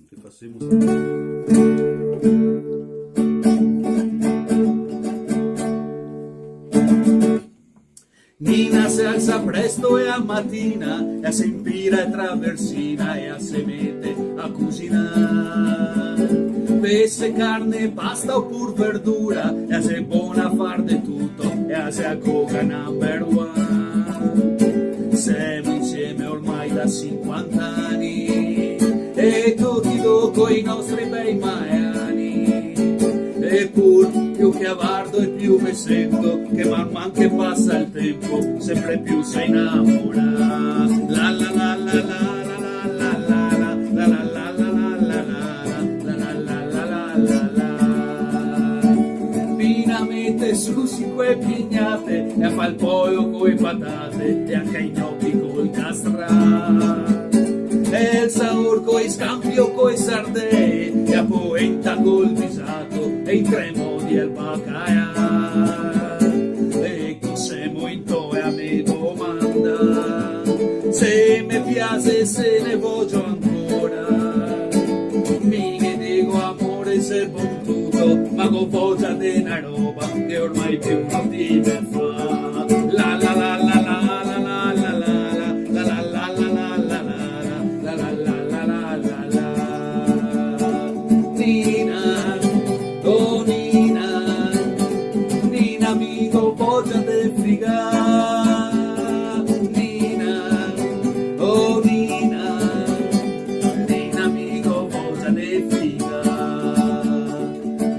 que fazemos. Nina se alza presto e a mattina e si impira e traversina e si mette a cucinare. Pesce, carne, pasta oppure verdura e si è buona a far di tutto e si accoga number one. Siamo insieme ormai da 50 anni e tutti dopo i nostri bei maiani. Eppur più che avardo e più mi sento che man man che passa il tempo sempre più si innamora. La la la la la la la la la la la la la la la. Finamente su quei pignate e a fa il pollo coi patate e anche i gnocchi coi castrati. E il saur coi scampi o coi sardè e a poenta col visato e i tre modi e il baccaia. E cos'emo in toe a me domanda se mi piace se ne voglio ancora. Mi dico amore se buon tutto ma con voglia di una roba che ormai più non ti fa. La la la la la la la la la la la la la la la. Nina, oh Nina, Nina amico voglia de friga. Nina, oh Nina, Nina amico voglia de friga.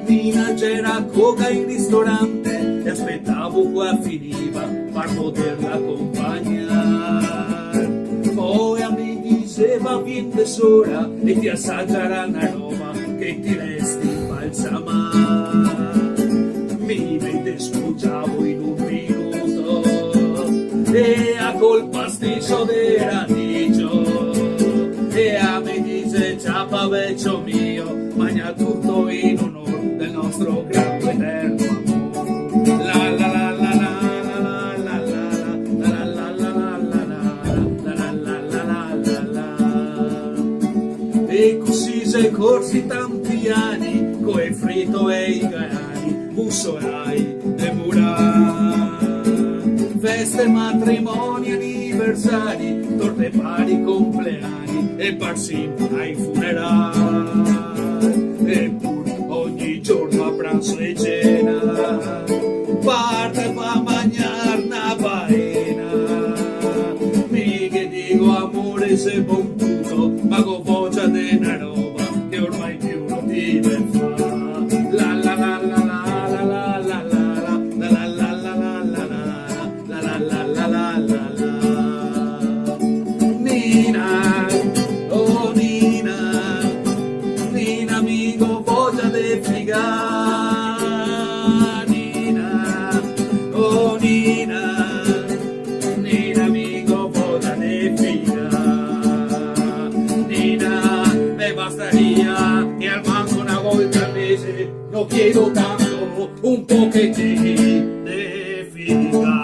Nina c'era coca in ristorante e aspettavo qua finiva per poterla accompagnare. Poi a me diceva vieni tesora e ti assaggerà una roba che ti resti balsamare. Mi vede sfuggiavo in un minuto e a col pasticcio di radicio e a me dice ciapa vecchio mio mangia tutto in onore del nostro grande eterno amore. La la la la la. E così sei corsi tanti anni, coi fritto e i gaiani, bussolai e murai. Feste, matrimoni, anniversari, torte pari, compleanni e parsim ai funerali. Eppure ogni giorno a pranzo e cena parte pa mangiar una faena. Mi che dico amore se buon tutto ma con voglia di una roba che ormai più non ti fa. La la la la la la la la la la la la la la la. Nina, oh Nina, Nina amico voglia di friga. Nina, oh Nina, Nina amico voglia di friga. Nina, me bastaría que al mango una volta al mese, no quiero tanto, un poquetín de figa.